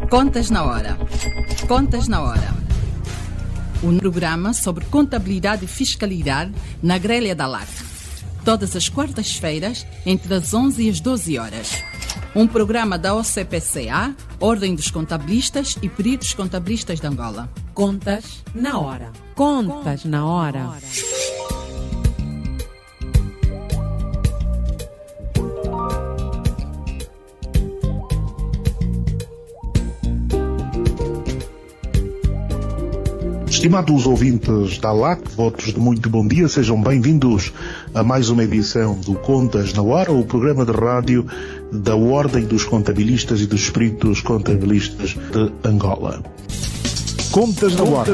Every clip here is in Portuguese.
Contas na Hora. Contas na Hora. Um programa sobre contabilidade e fiscalidade na grelha da LAC. Todas as quartas-feiras, entre as 11 e as 12 horas. Um programa da OCPCA, Ordem dos Contabilistas e Peritos Contabilistas de Angola. Contas na Hora. Contas na Hora. Estimados ouvintes da LAC, votos de muito bom dia, sejam bem-vindos a mais uma edição do Contas na Hora, o programa de rádio da Ordem dos Contabilistas e dos Peritos Contabilistas de Angola. Contas na Hora,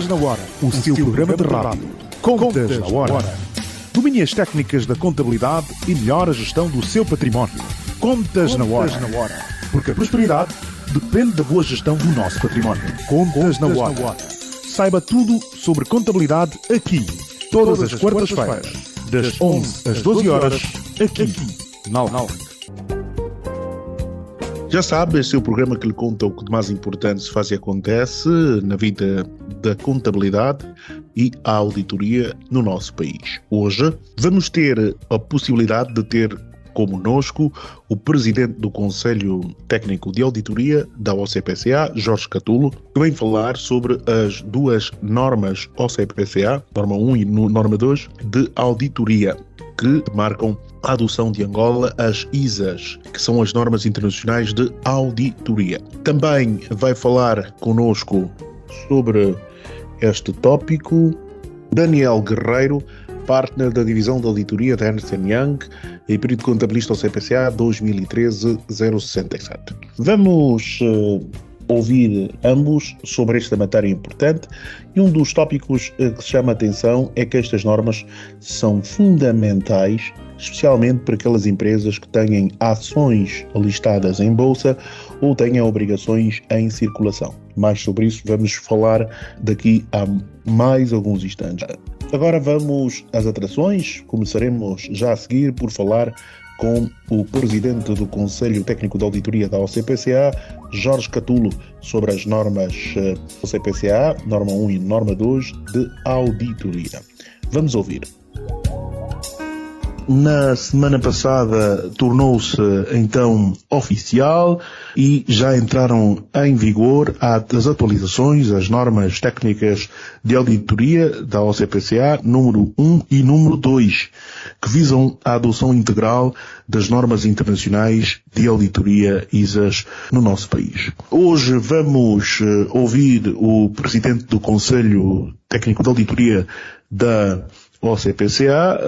o seu programa de rádio. Contas na Hora. Domine as técnicas da contabilidade e melhore a gestão do seu património. Contas na Hora. Porque a prosperidade depende da boa gestão do nosso património. Contas na Hora. Saiba tudo sobre contabilidade aqui, todas as quartas-feiras, das 11 às 12 horas, aqui, na LAC. Já sabe, este é o programa que lhe conta o que de mais importante se faz e acontece na vida da contabilidade e a auditoria no nosso país. Hoje vamos ter a possibilidade de ter conosco o presidente do Conselho Técnico de Auditoria da OCPCA, Jorge Catulo, que vem falar sobre as duas normas OCPCA, norma 1 e norma 2, de auditoria, que marcam a adoção de Angola às ISAs, que são as normas internacionais de auditoria. Também vai falar conosco sobre este tópico Daniel Guerreiro, partner da divisão de auditoria da Ernst & Young e perito contabilista ao CPCA 2013-067. Vamos ouvir ambos sobre esta matéria importante, e um dos tópicos que se chama a atenção é que estas normas são fundamentais, especialmente para aquelas empresas que têm ações listadas em bolsa ou têm obrigações em circulação. Mais sobre isso vamos falar daqui a mais alguns instantes. Agora vamos às atrações. Começaremos já a seguir por falar com o presidente do Conselho Técnico de Auditoria da OCPCA, Jorge Catulo, sobre as normas OCPCA, norma 1 e norma 2 de auditoria. Vamos ouvir. Na semana passada tornou-se então oficial e já entraram em vigor as atualizações, as normas técnicas de auditoria da OCPCA número 1 e número 2, que visam a adoção integral das normas internacionais de auditoria ISAs no nosso país. Hoje vamos ouvir o presidente do Conselho Técnico de Auditoria da OCPCA.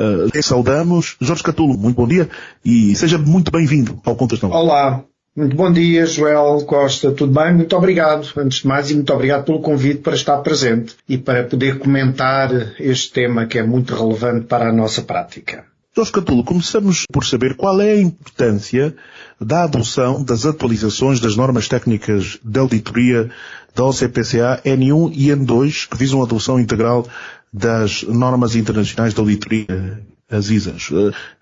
Saudamos Jorge Catulo, muito bom dia e seja muito bem-vindo ao Contas na Hora. Olá, muito bom dia, Joel Costa, tudo bem? Muito obrigado, antes de mais, e muito obrigado pelo convite para estar presente e para poder comentar este tema que é muito relevante para a nossa prática. Jorge Catulo, começamos por saber qual é a importância da adoção das atualizações das normas técnicas de auditoria da OCPCA N1 e N2, que visam a adoção integral das normas internacionais de auditoria, as ISAs,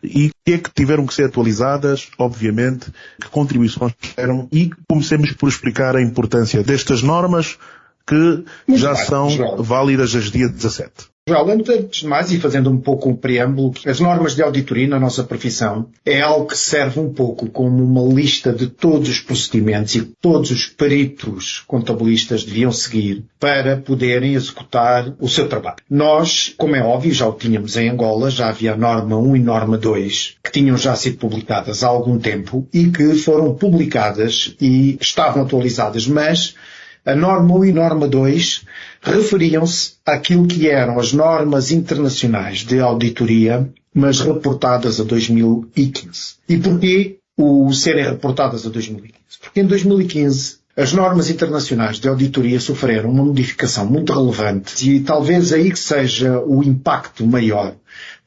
e que é que tiveram que ser atualizadas, obviamente, que contribuições tiveram, e comecemos por explicar a importância destas normas que já são válidas desde dia 17. Joel, antes de mais, e fazendo um pouco um preâmbulo, as normas de auditoria na nossa profissão é algo que serve um pouco como uma lista de todos os procedimentos e todos os peritos contabilistas deviam seguir para poderem executar o seu trabalho. Nós, como é óbvio, já o tínhamos em Angola, já havia a norma 1 e norma 2, que tinham já sido publicadas há algum tempo e que foram publicadas e estavam atualizadas, mas a norma 1 e norma 2 referiam-se àquilo que eram as normas internacionais de auditoria, mas reportadas a 2015. E porquê o serem reportadas a 2015? Porque em 2015 as normas internacionais de auditoria sofreram uma modificação muito relevante e talvez aí que seja o impacto maior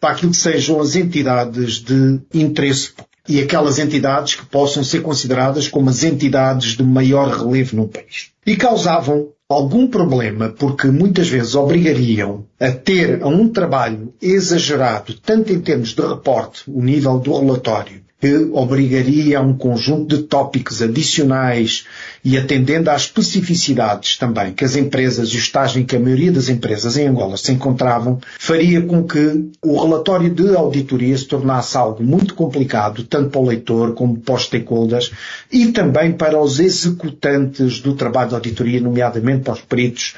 para aquilo que sejam as entidades de interesse público e aquelas entidades que possam ser consideradas como as entidades de maior relevo num país. E causavam algum problema porque muitas vezes obrigariam a ter um trabalho exagerado, tanto em termos de reporte, o nível do relatório, que obrigaria a um conjunto de tópicos adicionais e atendendo às especificidades também que as empresas e o estágio em que a maioria das empresas em Angola se encontravam, faria com que o relatório de auditoria se tornasse algo muito complicado, tanto para o leitor como para os stakeholders e também para os executantes do trabalho de auditoria, nomeadamente para os peritos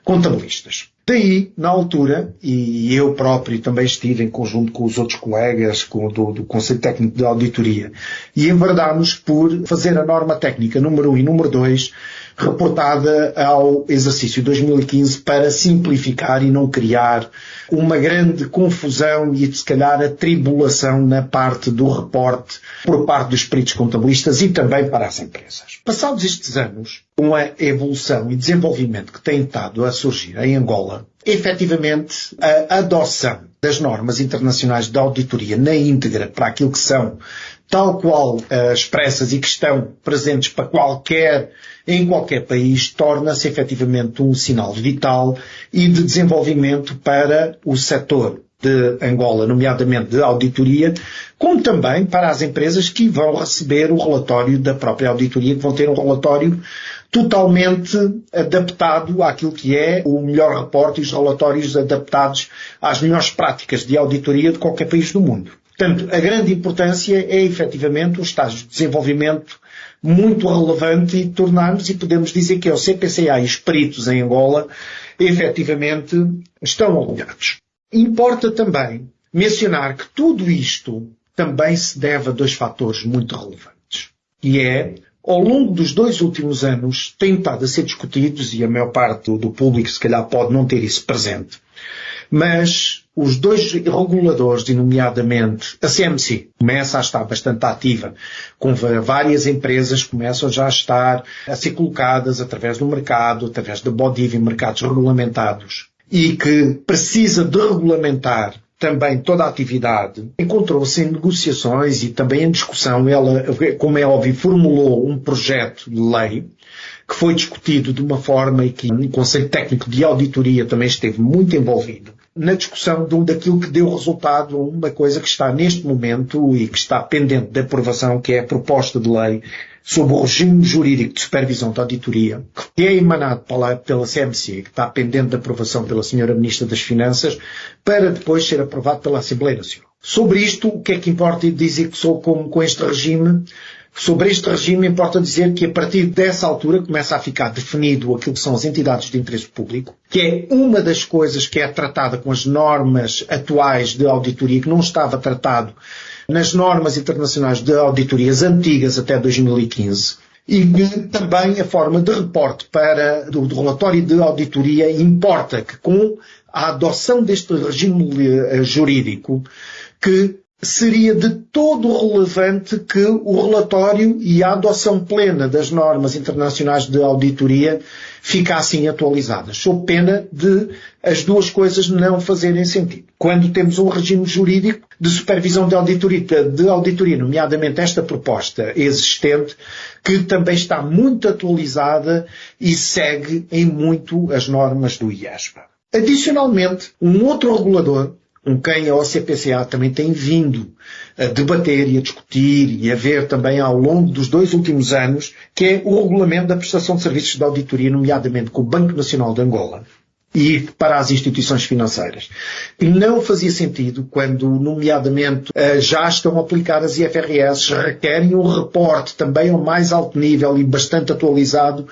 contabilistas. Daí, na altura, e eu próprio também estive em conjunto com os outros colegas do Conselho Técnico de Auditoria, e enverdámos por fazer a norma técnica número 1 e número 2, reportada ao exercício 2015 para simplificar e não criar uma grande confusão e, se calhar, atribulação na parte do reporte por parte dos peritos contabilistas e também para as empresas. Passados estes anos, com a evolução e desenvolvimento que tem estado a surgir em Angola, efetivamente a adoção das normas internacionais de auditoria na íntegra para aquilo que são, tal qual expressas e que estão presentes para em qualquer país, torna-se efetivamente um sinal vital e de desenvolvimento para o setor de Angola, nomeadamente de auditoria, como também para as empresas que vão receber o relatório da própria auditoria, que vão ter um relatório totalmente adaptado àquilo que é o melhor reporte e os relatórios adaptados às melhores práticas de auditoria de qualquer país do mundo. Portanto, a grande importância é efetivamente o estágio de desenvolvimento muito relevante e tornarmos, e podemos dizer que é o CPCA e os peritos em Angola, efetivamente estão alinhados. Importa também mencionar que tudo isto também se deve a dois fatores muito relevantes. E ao longo dos 2 últimos anos, têm estado a ser discutidos, e a maior parte do público se calhar pode não ter isso presente, mas os 2 reguladores, nomeadamente a CMC, começa a estar bastante ativa, com várias empresas começam já a estar a ser colocadas através do mercado, através da BODIV, em mercados regulamentados, e que precisa de regulamentar também toda a atividade, encontrou-se em negociações e também em discussão. Ela, como é óbvio, formulou um projeto de lei que foi discutido de uma forma e que o Conselho Técnico de Auditoria também esteve muito envolvido na discussão daquilo que deu resultado a uma coisa que está neste momento e que está pendente de aprovação, que é a proposta de lei sobre o regime jurídico de supervisão de auditoria, que é emanado pela CMC, que está pendente de aprovação pela Sra. Ministra das Finanças, para depois ser aprovado pela Assembleia Nacional. Sobre isto, o que é que importa dizer que sou com este regime? Sobre este regime importa dizer que a partir dessa altura começa a ficar definido aquilo que são as entidades de interesse público, que é uma das coisas que é tratada com as normas atuais de auditoria, que não estava tratado nas normas internacionais de auditorias antigas até 2015. E também a forma de reporte do relatório de auditoria importa que com a adoção deste regime jurídico, que seria de todo relevante que o relatório e a adoção plena das normas internacionais de auditoria ficassem atualizadas, sob pena de as duas coisas não fazerem sentido. Quando temos um regime jurídico de supervisão de auditoria, nomeadamente esta proposta existente, que também está muito atualizada e segue em muito as normas do IESPA. Adicionalmente, um outro regulador, com quem a OCPCA também tem vindo a debater e a discutir e a ver também ao longo dos 2 últimos anos, que é o regulamento da prestação de serviços de auditoria, nomeadamente com o Banco Nacional de Angola e para as instituições financeiras. E não fazia sentido quando, nomeadamente, já estão aplicadas as IFRS, requerem um reporte também ao mais alto nível e bastante atualizado,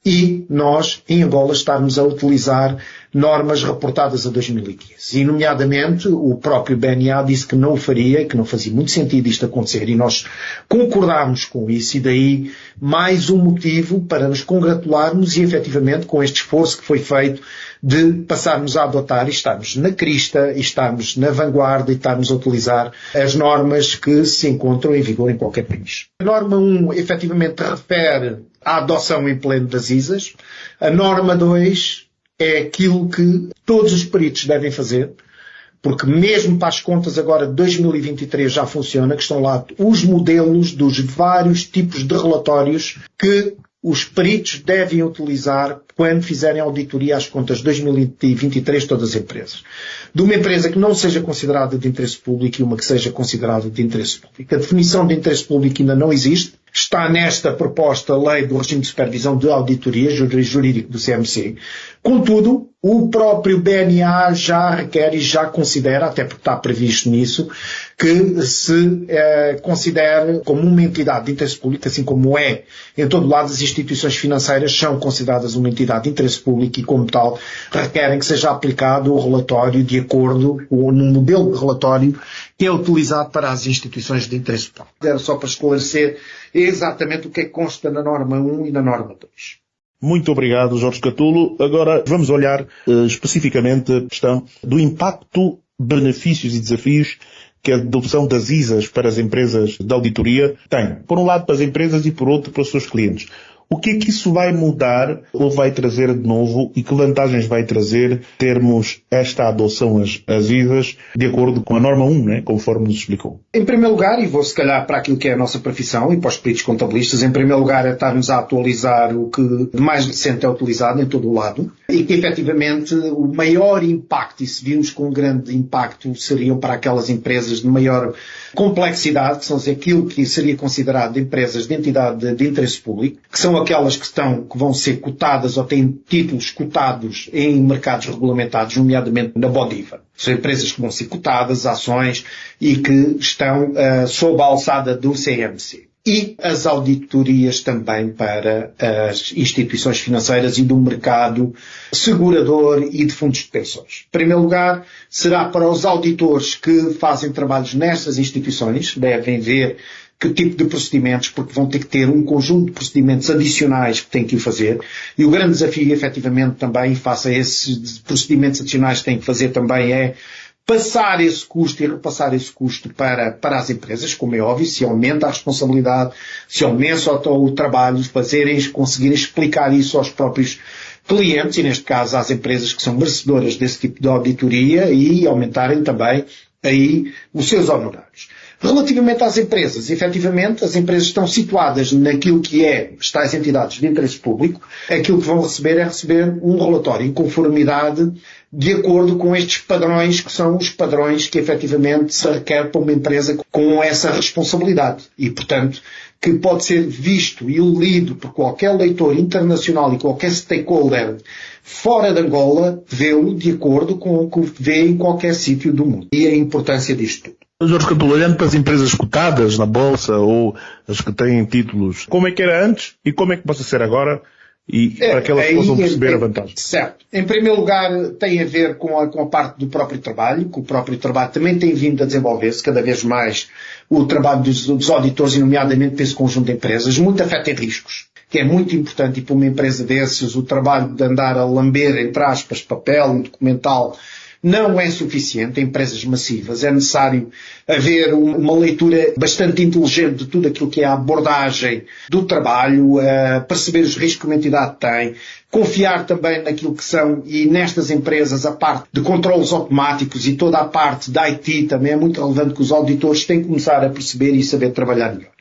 e nós, em Angola, estarmos a utilizar normas reportadas a 2015. E, nomeadamente, o próprio BNA disse que não o faria, que não fazia muito sentido isto acontecer, e nós concordámos com isso, e daí mais um motivo para nos congratularmos e, efetivamente, com este esforço que foi feito de passarmos a adotar e estarmos na crista, e estarmos na vanguarda e estarmos a utilizar as normas que se encontram em vigor em qualquer país. A norma 1, efetivamente, refere à adoção em pleno das ISAs. A norma 2 é aquilo que todos os peritos devem fazer, porque mesmo para as contas agora de 2023 já funciona, que estão lá os modelos dos vários tipos de relatórios que os peritos devem utilizar quando fizerem auditoria às contas de 2023 de todas as empresas. De uma empresa que não seja considerada de interesse público e uma que seja considerada de interesse público. A definição de interesse público ainda não existe. Está nesta proposta lei do regime de supervisão de auditoria jurídico do CMC. Contudo, o próprio BNA já requer e já considera, até porque está previsto nisso, que se considere como uma entidade de interesse público, assim como é em todo lado as instituições financeiras são consideradas uma entidade de interesse público e, como tal, requerem que seja aplicado o relatório de acordo com um modelo de relatório que é utilizado para as instituições de interesse público. Era só para esclarecer exatamente o que é que consta na norma 1 e na norma 2. Muito obrigado, Jorge Catulo. Agora vamos olhar especificamente a questão do impacto, benefícios e desafios que a adopção das ISAs para as empresas de auditoria tem. Por um lado para as empresas e por outro para os seus clientes. O que é que isso vai mudar ou vai trazer de novo e que vantagens vai trazer termos esta adoção às ISAs de acordo com a norma 1, né, conforme nos explicou? Em primeiro lugar, e vou se calhar para aquilo que é a nossa profissão e para os peritos contabilistas, em primeiro lugar é estarmos a atualizar o que de mais recente é utilizado em todo o lado e que efetivamente o maior impacto, e se virmos com um grande impacto, seriam para aquelas empresas de maior complexidade, que são aquilo que seria considerado empresas de entidade de interesse público, que são aquelas que vão ser cotadas ou têm títulos cotados em mercados regulamentados, nomeadamente na Bodiva. São empresas que vão ser cotadas, ações, e que estão sob a alçada do CMC. E as auditorias também para as instituições financeiras e do mercado segurador e de fundos de pensões. Em primeiro lugar, será para os auditores que fazem trabalhos nestas instituições, devem ver que tipo de procedimentos, porque vão ter que ter um conjunto de procedimentos adicionais que têm que o fazer. E o grande desafio, efetivamente, também, face a esses procedimentos adicionais que têm que fazer também é passar esse custo e repassar esse custo para as empresas, como é óbvio, se aumenta a responsabilidade, se aumenta o trabalho, conseguirem explicar isso aos próprios clientes, e neste caso às empresas que são merecedoras desse tipo de auditoria, e aumentarem também aí os seus honorários. Relativamente às empresas, efetivamente, as empresas estão situadas naquilo que é as tais entidades de interesse público. Aquilo que vão receber é receber um relatório em conformidade de acordo com estes padrões, que são os padrões que efetivamente se requer para uma empresa com essa responsabilidade. E, portanto, que pode ser visto e lido por qualquer leitor internacional e qualquer stakeholder fora de Angola, vê-lo de acordo com o que vê em qualquer sítio do mundo. E a importância disto tudo. Jorge Catulo, olhando para as empresas cotadas na Bolsa ou as que têm títulos, como é que era antes e como é que pode ser agora? E para que elas possam perceber a vantagem. Certo. Em primeiro lugar, tem a ver com a parte do próprio trabalho, que o próprio trabalho também tem vindo a desenvolver-se cada vez mais o trabalho dos auditores, e nomeadamente para esse conjunto de empresas, muito afeta em riscos, que é muito importante, e para uma empresa desses, o trabalho de andar a lamber, entre aspas, papel documental, não é suficiente. Em empresas massivas é necessário haver uma leitura bastante inteligente de tudo aquilo que é a abordagem do trabalho, perceber os riscos que uma entidade tem, confiar também naquilo que são, e nestas empresas, a parte de controlos automáticos e toda a parte da IT também é muito relevante, que os auditores têm que começar a perceber e saber trabalhar melhor.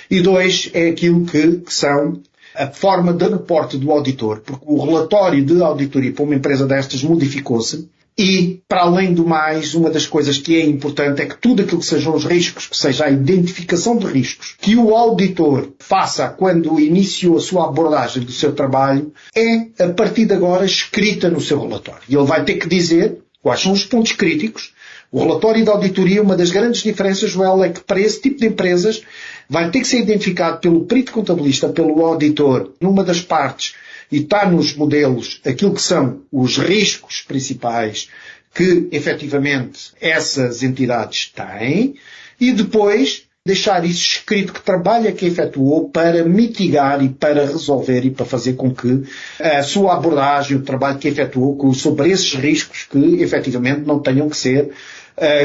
E 2, é aquilo que são a forma de reporte do auditor, porque o relatório de auditoria para uma empresa destas modificou-se. E, para além do mais, uma das coisas que é importante é que tudo aquilo que sejam os riscos, que seja a identificação de riscos, que o auditor faça quando iniciou a sua abordagem do seu trabalho, é, a partir de agora, escrita no seu relatório. E ele vai ter que dizer quais são os pontos críticos. O relatório de auditoria, uma das grandes diferenças, Joel, é que para esse tipo de empresas vai ter que ser identificado pelo perito contabilista, pelo auditor, numa das partes, e está nos modelos aquilo que são os riscos principais que, efetivamente, essas entidades têm, e depois deixar isso escrito, que trabalho é que efetuou para mitigar e para resolver e para fazer com que a sua abordagem, o trabalho que efetuou sobre esses riscos que, efetivamente, não tenham que ser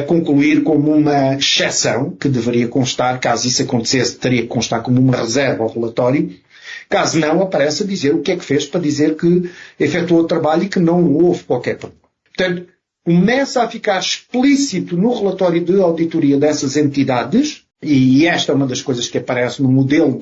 concluir como uma exceção, que deveria constar, caso isso acontecesse, teria que constar como uma reserva ao relatório. Caso não, aparece a dizer o que é que fez para dizer que efetuou o trabalho e que não houve qualquer problema. Portanto, começa a ficar explícito no relatório de auditoria dessas entidades e esta é uma das coisas que aparece no modelo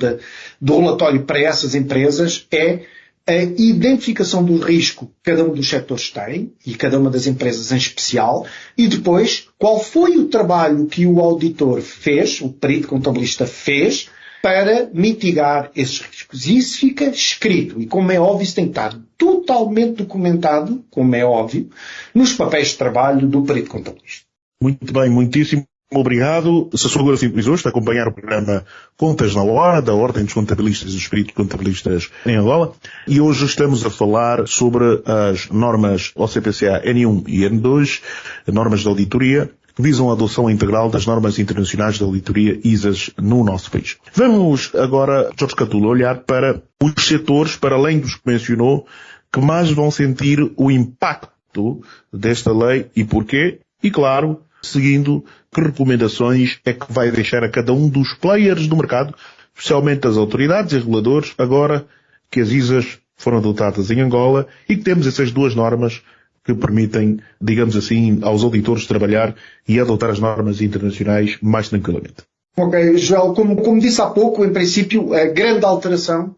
do relatório para essas empresas, é a identificação do risco que cada um dos setores tem, e cada uma das empresas em especial, e depois qual foi o trabalho que o auditor fez, o perito contabilista fez, para mitigar esses riscos. E isso fica escrito, e como é óbvio, isso tem que estar totalmente documentado, como é óbvio, nos papéis de trabalho do perito contabilista. Muito bem, muitíssimo obrigado. Se a sua agora sintonizou, está a acompanhar o programa Contas na Hora, da Ordem dos Contabilistas e dos Peritos Contabilistas em Angola, e hoje estamos a falar sobre as normas OCPCA N1 e N2, normas de auditoria, que visam a adoção integral das normas internacionais de auditoria ISAs no nosso país. Vamos agora, Jorge Catulo, olhar para os setores, para além dos que mencionou, que mais vão sentir o impacto desta lei e porquê, e claro, seguindo que recomendações é que vai deixar a cada um dos players do mercado, especialmente as autoridades e reguladores, agora que as ISAs foram adotadas em Angola e que temos essas duas normas que permitem, digamos assim, aos auditores trabalhar e adotar as normas internacionais mais tranquilamente. Ok, Joel, como disse há pouco, em princípio, a grande alteração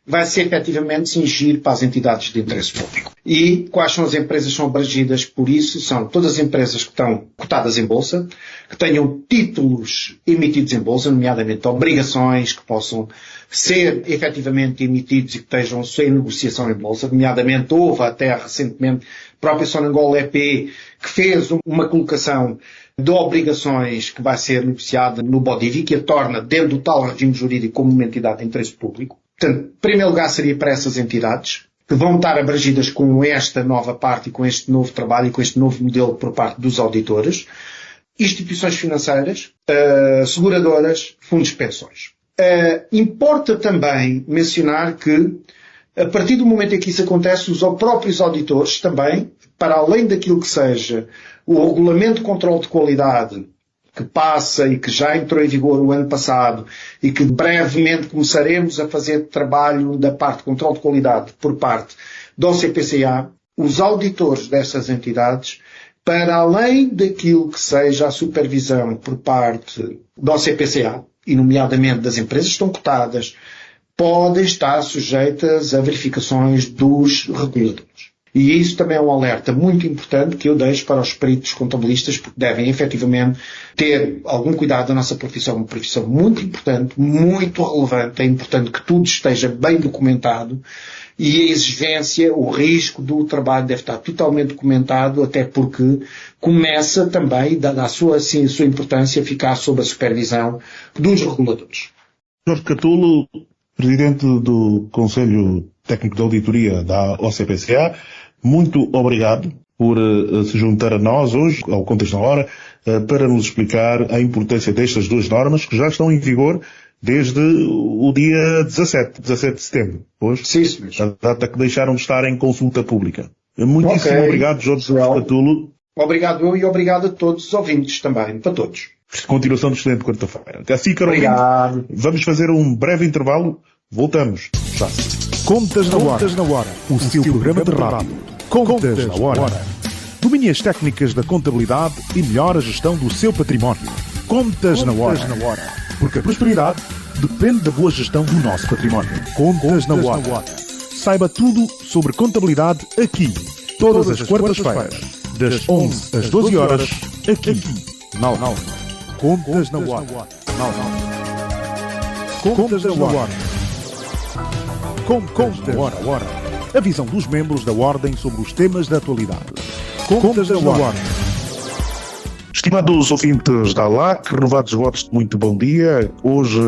vai ser efetivamente cingir para as entidades de interesse público. E quais são as empresas que são abrangidas por isso? São todas as empresas que estão cotadas em bolsa, que tenham títulos emitidos em bolsa, nomeadamente obrigações que possam ser efetivamente emitidos e que estejam sem negociação em bolsa, nomeadamente houve até recentemente a própria Sonangol EP que fez uma colocação de obrigações que vai ser negociada no BODIVI, que a torna dentro do tal regime jurídico como uma entidade de interesse público. Portanto, em primeiro lugar seria para essas entidades, que vão estar abrangidas com esta nova parte e com este novo trabalho e com este novo modelo por parte dos auditores, instituições financeiras, seguradoras, fundos de pensões. Importa também mencionar que, a partir do momento em que isso acontece, os próprios auditores também, para além daquilo que seja o Regulamento de Controlo de Qualidade, que passa e que já entrou em vigor o ano passado e que brevemente começaremos a fazer trabalho da parte de controle de qualidade por parte do CPCA, os auditores dessas entidades, para além daquilo que seja a supervisão por parte do CPCA, e nomeadamente das empresas que estão cotadas, podem estar sujeitas a verificações dos reguladores. E isso também é um alerta muito importante que eu deixo para os peritos contabilistas, porque devem efetivamente ter algum cuidado da nossa profissão, uma profissão muito importante, muito relevante, é importante que tudo esteja bem documentado e a exigência, o risco do trabalho deve estar totalmente documentado, até porque começa também, dada a sua importância, a ficar sob a supervisão dos reguladores. Jorge Catulo, Presidente do Conselho Técnico de Auditoria da OCPCA, muito obrigado por se juntar a nós hoje, ao Contas na Hora, para nos explicar a importância destas duas normas que já estão em vigor desde o dia 17 de setembro. Pois, sim, senhor. A data que deixaram de estar em consulta pública. Muitíssimo obrigado, Jorge Catulo. Obrigado eu e obrigado a todos os ouvintes também, para todos. Continuação de excelente quarta-feira. Até assim, caro obrigado. Vamos fazer um breve intervalo. Voltamos. Já. Contas na Hora. O seu programa de rádio. Contas na Hora. Domine as técnicas da contabilidade e melhore a gestão do seu património. Contas na Hora. Porque a prosperidade depende da boa gestão do nosso património. Contas na Hora. Saiba tudo sobre contabilidade aqui. Todas as quartas-feiras. Das 11 às 12 horas. Aqui. Não. Contas na Hora. Contas na Hora. Contas na Hora. A visão dos membros da Ordem sobre os temas da atualidade. Contas na Hora. Estimados ouvintes da ALAC, renovados votos de muito bom dia. Hoje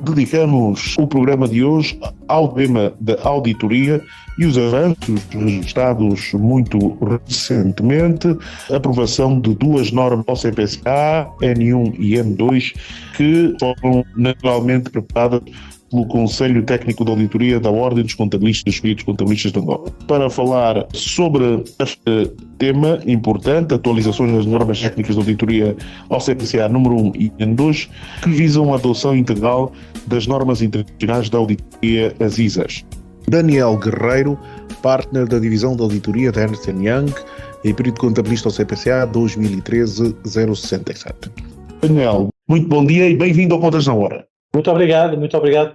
dedicamos o programa de hoje ao tema da auditoria e os avanços registrados muito recentemente, a aprovação de duas normas OCPCA, N1 e N2, que foram naturalmente preparadas pelo Conselho Técnico de Auditoria da Ordem dos Contabilistas e dos Peritos Contabilistas de Angola. Para falar sobre este tema importante, atualizações das normas técnicas de auditoria OCPCA número 1 e N2, que visam a adoção integral das normas internacionais de auditoria, as ISAs. Daniel Guerreiro, partner da Divisão de Auditoria da Ernst & Young e perito contabilista OCPCA 2013-067. Daniel, Muito bom dia e bem-vindo ao Contas na Hora. Muito obrigado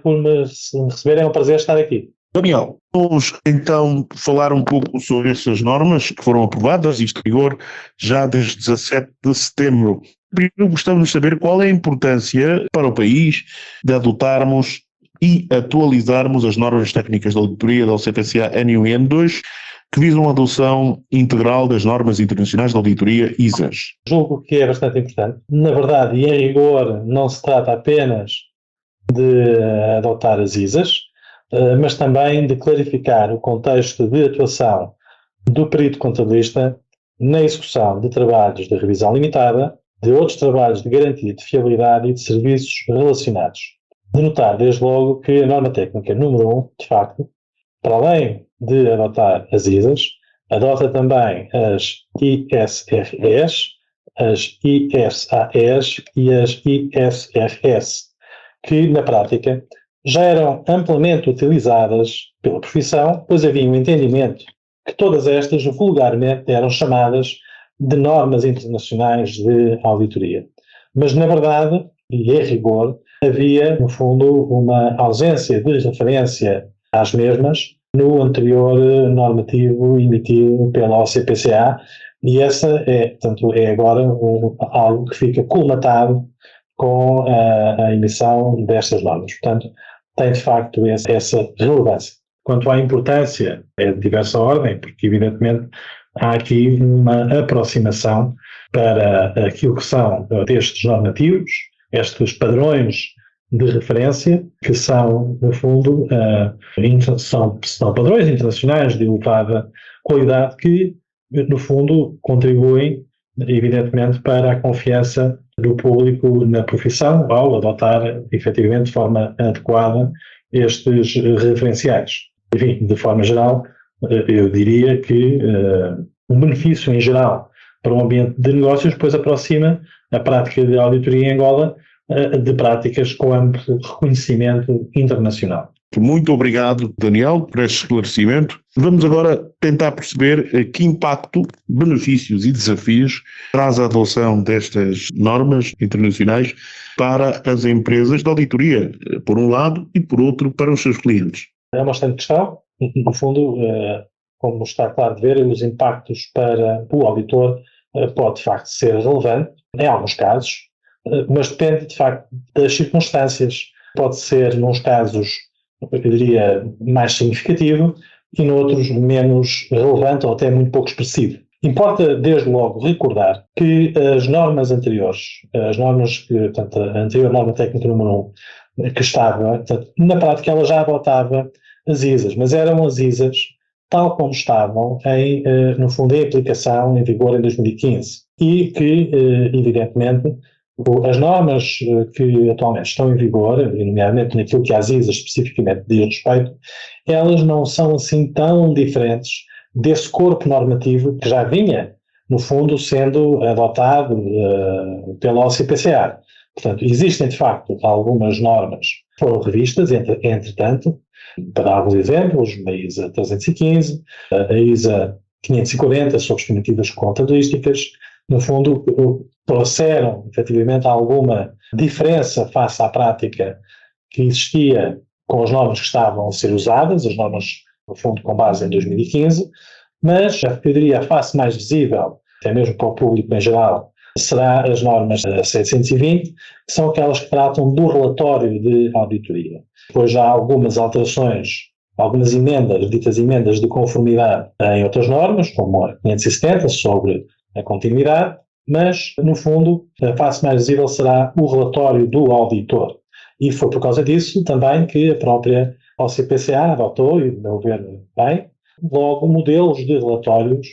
por me receberem, é um prazer estar aqui. Daniel, vamos então falar um pouco sobre essas normas que foram aprovadas e estão em vigor já desde 17 de setembro. Primeiro gostamos de saber qual é a importância para o país de adotarmos e atualizarmos as normas técnicas de auditoria da OCPCA N1 e N2 que visam a adoção integral das normas internacionais de auditoria ISAs. Julgo que é bastante importante. Na verdade, e em rigor, não se trata apenas de adotar as ISAs, mas também de clarificar o contexto de atuação do perito contabilista na execução de trabalhos de revisão limitada, de outros trabalhos de garantia de fiabilidade e de serviços relacionados. De notar, desde logo, que a norma técnica número 1, de facto, para além de adotar as ISAs, adota também as ISRS, as ISAEs e as ISRS, que, na prática, já eram amplamente utilizadas pela profissão, pois havia um entendimento que todas estas vulgarmente eram chamadas de normas internacionais de auditoria. Mas, na verdade, e em rigor, havia, no fundo, uma ausência de referência às mesmas no anterior normativo emitido pela OCPCA, e essa é agora algo que fica colmatado com a emissão destas normas. Portanto, tem de facto essa relevância. Quanto à importância, é de diversa ordem, porque evidentemente há aqui uma aproximação para aquilo que são estes normativos, estes padrões de referência, que são, no fundo, são padrões internacionais de elevada qualidade que, no fundo, contribuem, evidentemente, para a confiança do público na profissão ao adotar, efetivamente, de forma adequada estes referenciais. Enfim, de forma geral, eu diria que o benefício em geral para o ambiente de negócios depois aproxima a prática de auditoria em Angola de práticas com amplo reconhecimento internacional. Muito obrigado, Daniel, por este esclarecimento. Vamos agora tentar perceber que impacto, benefícios e desafios traz a adoção destas normas internacionais para as empresas de auditoria, por um lado, e por outro, para os seus clientes. É uma excelente questão. No fundo, como está claro de ver, os impactos para o auditor pode, de facto, ser relevante, em alguns casos, mas depende, de facto, das circunstâncias. Pode ser, nos casos, eu diria, mais significativo e noutros menos relevante ou até muito pouco expressivo. Importa, desde logo, recordar que as normas anteriores, portanto, a anterior norma técnica número 1, que estava, portanto, na prática ela já adotava as ISAs, mas eram as ISAs tal como estavam, no fundo, em aplicação, em vigor em 2015, e que, evidentemente, as normas que atualmente estão em vigor, nomeadamente naquilo que às ISAs especificamente diz respeito, elas não são assim tão diferentes desse corpo normativo que já vinha, no fundo, sendo adotado pela OCPCA. Portanto, existem, de facto, algumas normas que foram revistas, entretanto, para dar alguns exemplos, a ISA 315, a ISA 540 sobre estimativas contabilísticas, no fundo, trouxeram, efetivamente, alguma diferença face à prática que existia com as normas que estavam a ser usadas, as normas, no fundo, com base em 2015, mas, eu diria, a face mais visível, até mesmo para o público em geral, será as normas 720, que são aquelas que tratam do relatório de auditoria. Depois já há algumas alterações, algumas emendas, ditas emendas de conformidade em outras normas, como a 570 sobre a continuidade, mas, no fundo, a face mais visível será o relatório do auditor. E foi por causa disso também que a própria OCPCA adotou, e, de meu ver, bem, logo modelos de relatórios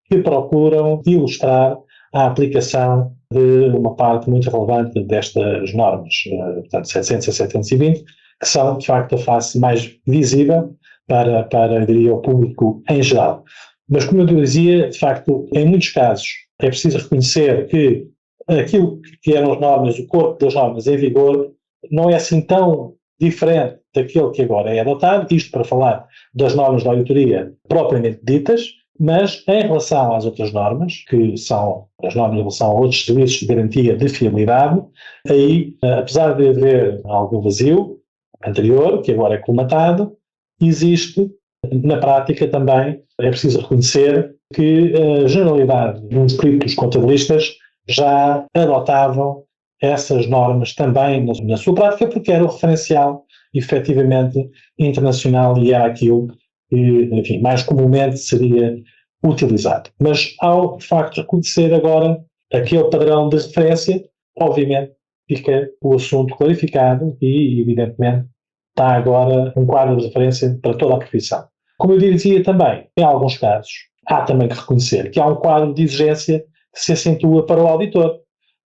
que procuram ilustrar a aplicação de uma parte muito relevante destas normas, portanto, 700 a 720, que são, de facto, a face mais visível para eu diria, o público em geral. Mas, como eu dizia, de facto, em muitos casos é preciso reconhecer que aquilo que eram as normas, o corpo das normas em vigor, não é assim tão diferente daquele que agora é adotado, isto para falar das normas de auditoria propriamente ditas, Mas em relação às outras normas, que são as normas em relação a outros serviços de garantia de fiabilidade, aí, apesar de haver algum vazio anterior, que agora é colmatado, existe, na prática também, é preciso reconhecer que a generalidade dos peritos contabilistas já adotavam essas normas também na sua prática, porque era o referencial, efetivamente, internacional e era aquilo que, enfim, mais comumente seria utilizado. Mas ao, de facto, reconhecer agora aquele padrão de referência, obviamente fica o assunto clarificado e, evidentemente, está agora um quadro de referência para toda a profissão. Como eu dizia também, em alguns casos, há também que reconhecer que há um quadro de exigência que se acentua para o auditor,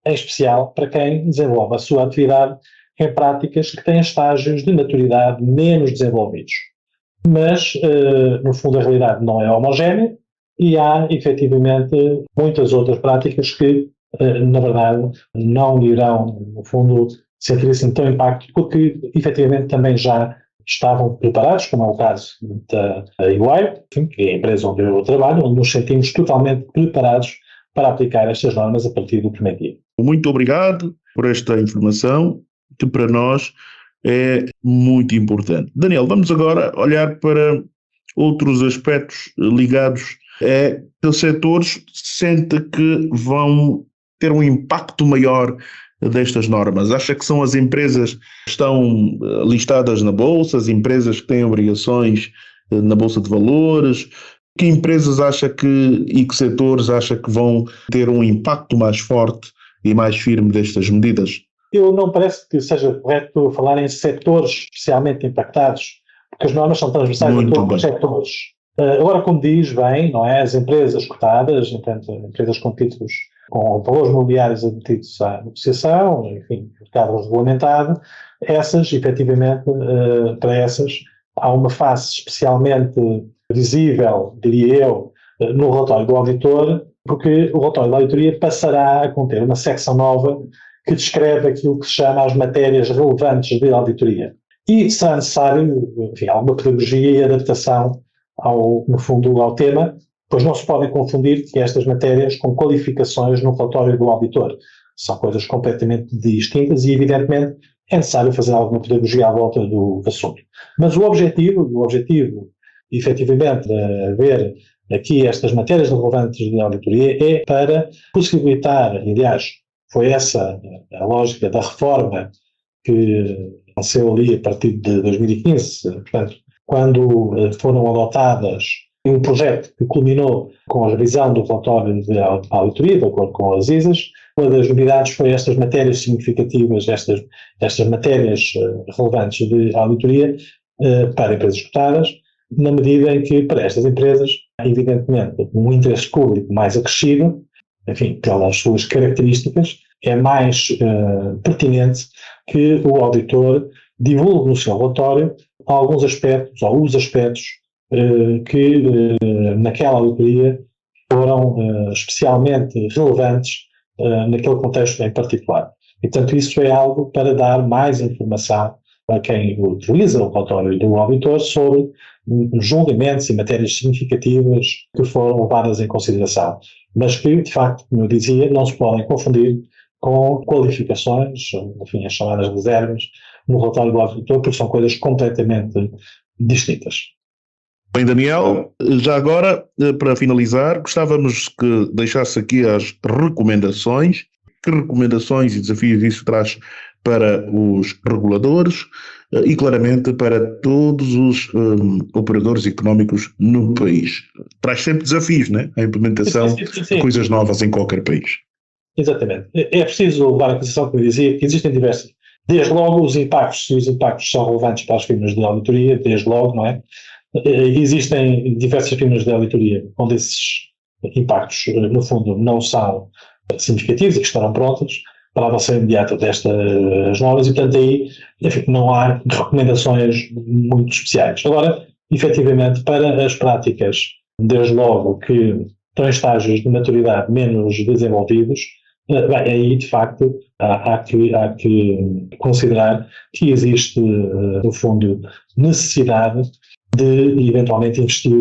em especial para quem desenvolve a sua atividade em práticas que têm estágios de maturidade menos desenvolvidos. Mas, no fundo, a realidade não é homogénea e há, efetivamente, muitas outras práticas que, na verdade, não irão, no fundo, sentir assim tão impacto, porque, efetivamente, também já estavam preparados, como é o caso da EY, que é a empresa onde eu trabalho, onde nos sentimos totalmente preparados para aplicar estas normas a partir do primeiro dia. Muito obrigado por esta informação, que para nós é muito importante. Daniel, vamos agora olhar para outros aspectos ligados a que setores sente que vão ter um impacto maior destas normas. Acha que são as empresas que estão listadas na Bolsa, as empresas que têm obrigações na Bolsa de Valores? Que empresas acha e que setores acha que vão ter um impacto mais forte e mais firme destas medidas? Eu não parece que seja correto falar em setores especialmente impactados, porque as normas são transversais a todos os setores. Agora, como diz bem, não é? As empresas cotadas, portanto, empresas com títulos com valores mobiliários admitidos à negociação, enfim, mercado regulamentado, essas, efetivamente, para essas, há uma face especialmente visível, diria eu, no relatório do auditor, porque o relatório da auditoria passará a conter uma secção nova que descreve aquilo que se chama as matérias relevantes de auditoria. E será necessário, enfim, alguma pedagogia e adaptação, no fundo, ao tema, pois não se podem confundir que estas matérias com qualificações no relatório do auditor. São coisas completamente distintas e, evidentemente, é necessário fazer alguma pedagogia à volta do assunto. Mas o objetivo, efetivamente, de ver aqui estas matérias relevantes de auditoria é para possibilitar, aliás, foi essa a lógica da reforma que nasceu ali a partir de 2015, portanto, quando foram adotadas um projeto que culminou com a revisão do relatório de auditoria, de acordo com as ISAs. Uma das novidades foi estas matérias significativas, estas matérias relevantes de auditoria para empresas cotadas, na medida em que, para estas empresas, evidentemente, um interesse público mais acrescido, enfim, pelas suas características, é mais pertinente que o auditor divulgue no seu relatório alguns aspectos, ou os aspectos que naquela auditoria foram especialmente relevantes naquele contexto em particular. E, portanto, isso é algo para dar mais informação a quem utiliza o relatório do auditor sobre julgamentos e matérias significativas que foram levadas em consideração, mas que, de facto, como eu dizia, não se podem confundir com qualificações, enfim, as chamadas reservas, no relatório do auditor, porque são coisas completamente distintas. Bem, Daniel, já agora, para finalizar, gostávamos que deixasse aqui as recomendações. Que recomendações e desafios isso traz para os reguladores e, claramente, para todos os operadores económicos no país? Traz sempre desafios, né? A implementação de coisas novas em qualquer país. Exatamente. É preciso levar em consideração, como eu dizia, que existem diversos. Desde logo, os impactos são relevantes para as firmas de auditoria, desde logo, não é? Existem diversas firmas de auditoria onde esses impactos, no fundo, não são significativos e que estarão prontas para a adoção imediata destas normas e, portanto, aí, enfim, não há recomendações muito especiais. Agora, efetivamente, para as práticas, desde logo, que estão em estágios de maturidade menos desenvolvidos, bem, aí, de facto, há que considerar que existe, no fundo, necessidade de, eventualmente, investir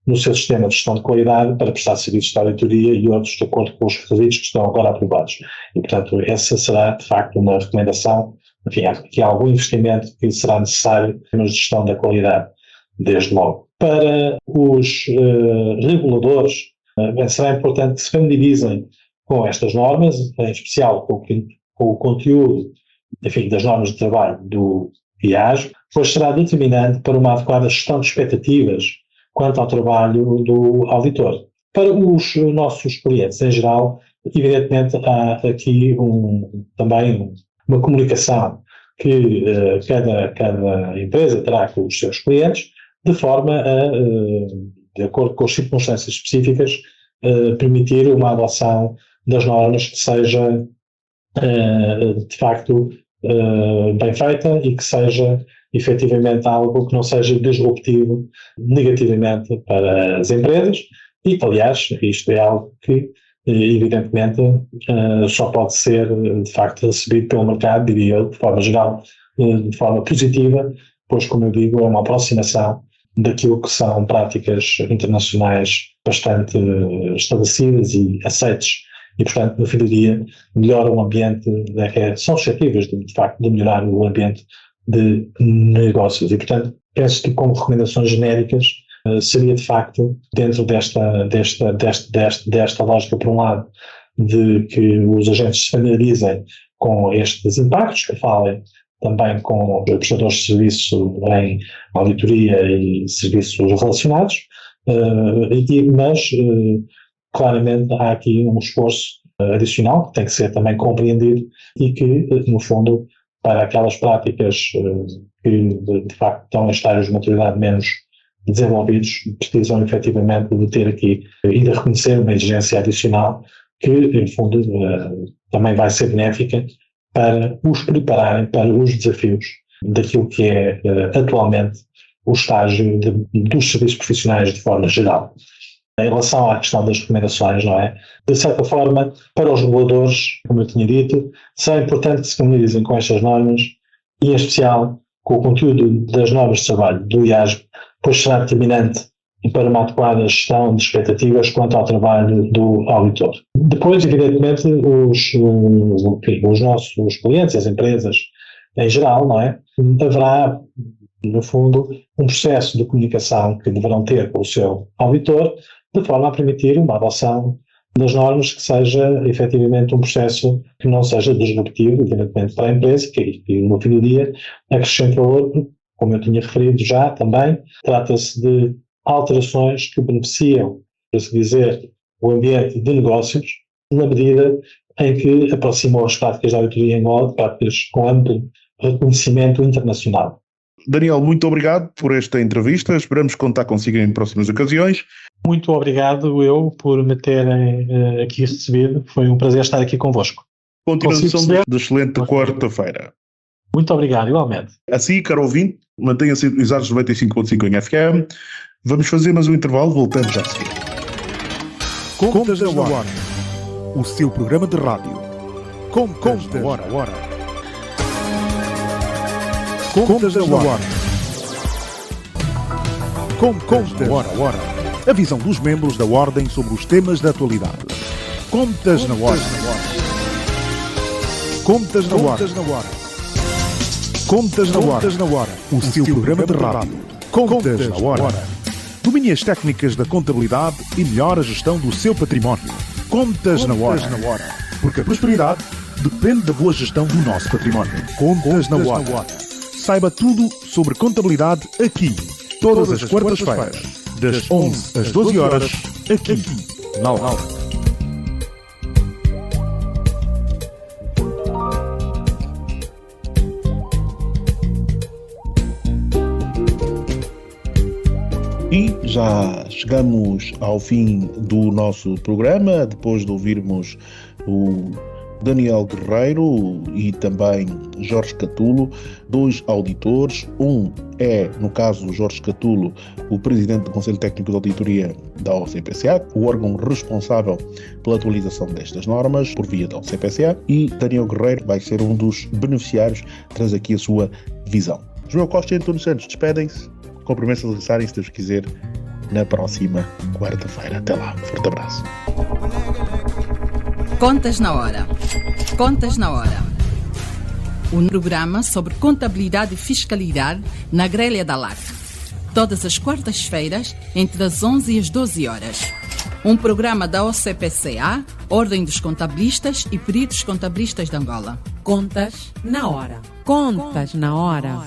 no seu sistema de gestão de qualidade para prestar serviços de auditoria e outros de acordo com os requisitos que estão agora aprovados. E, portanto, essa será, de facto, uma recomendação. Enfim, há aqui algum investimento que será necessário na gestão da qualidade, desde logo. Para os reguladores, será importante que se familiarizem com estas normas, em especial com o conteúdo, enfim, das normas de trabalho do IASB, pois será determinante para uma adequada gestão de expectativas quanto ao trabalho do auditor. Para os nossos clientes em geral, evidentemente há aqui também uma comunicação que cada empresa terá com os seus clientes, de forma a, de acordo com as circunstâncias específicas, permitir uma adoção das normas que seja, de facto, bem feita e que seja efetivamente algo que não seja disruptivo negativamente para as empresas e, aliás, isto é algo que, evidentemente, só pode ser, de facto, recebido pelo mercado, diria eu, de forma geral, de forma positiva, pois, como eu digo, é uma aproximação daquilo que são práticas internacionais bastante estabelecidas e aceites e, portanto, no fim do dia, melhora o ambiente, são suscetíveis, de facto, de melhorar o ambiente de negócios. E, portanto, penso que como recomendações genéricas seria, de facto, dentro desta lógica, por um lado, de que os agentes se familiarizem com estes impactos, que falem também com os prestadores de serviço em auditoria e serviços relacionados, mas claramente há aqui um esforço adicional que tem que ser também compreendido e que, no fundo, para aquelas práticas que, de facto, estão em estágios de maturidade menos desenvolvidos, precisam efetivamente de ter aqui e de reconhecer uma exigência adicional que, no fundo, também vai ser benéfica para os prepararem para os desafios daquilo que é atualmente o estágio dos serviços profissionais de forma geral. Em relação à questão das recomendações, não é? De certa forma, para os reguladores, como eu tinha dito, será importante que se familiarizem com estas normas e, em especial, com o conteúdo das normas de trabalho do IASB, pois será determinante para uma adequada gestão de expectativas quanto ao trabalho do auditor. Depois, evidentemente, os nossos clientes, as empresas em geral, não é? Haverá, no fundo, um processo de comunicação que deverão ter com o seu auditor, de forma a permitir uma adoção das normas que seja efetivamente um processo que não seja disruptivo, evidentemente, para a empresa, que no fim do dia acrescente valor, como eu tinha referido já também, trata-se de alterações que beneficiam, por assim dizer, o ambiente de negócios, na medida em que aproximam as práticas de auditoria em modo, práticas com amplo reconhecimento internacional. Daniel, muito obrigado por esta entrevista. Esperamos contar consigo em próximas ocasiões. Muito obrigado eu por me terem aqui recebido. Foi um prazer estar aqui convosco. Continuação de excelente quarta-feira. Muito obrigado, igualmente. Assim, caro ouvinte, mantenha-se utilizados 95.5 em FM. Vamos fazer mais um intervalo, voltamos já a seguir. Contas na Hora, o seu programa de rádio. Contas na Hora. Contas na Hora. Contas na Hora. A visão dos membros da Ordem sobre os temas da atualidade. Contas na Hora. Contas na Hora. Contas na Hora. O seu programa de rádio. Contas na Hora. Domine as técnicas da contabilidade e melhore a gestão do seu património. Contas na Hora. Porque a prosperidade depende da boa gestão do nosso património. Contas na Hora. Saiba tudo sobre contabilidade aqui, todas as quartas-feiras, das 11 às 12 horas, aqui, na Hora. E já chegamos ao fim do nosso programa, depois de ouvirmos o Daniel Guerreiro e também Jorge Catulo, dois auditores. Um é, no caso, Jorge Catulo, o presidente do Conselho Técnico de Auditoria da OCPCA, o órgão responsável pela atualização destas normas por via da OCPCA, e Daniel Guerreiro vai ser um dos beneficiários, traz aqui a sua visão. João Costa e António Santos despedem-se, com a promessa de regressarem, se Deus quiser, na próxima quarta-feira. Até lá, forte abraço. Contas na Hora. Contas na Hora. Um programa sobre contabilidade e fiscalidade na grelha da LAC. Todas as quartas-feiras, entre as 11 e as 12 horas. Um programa da OCPCA, Ordem dos Contabilistas e Peritos Contabilistas de Angola. Contas na Hora. Contas na Hora.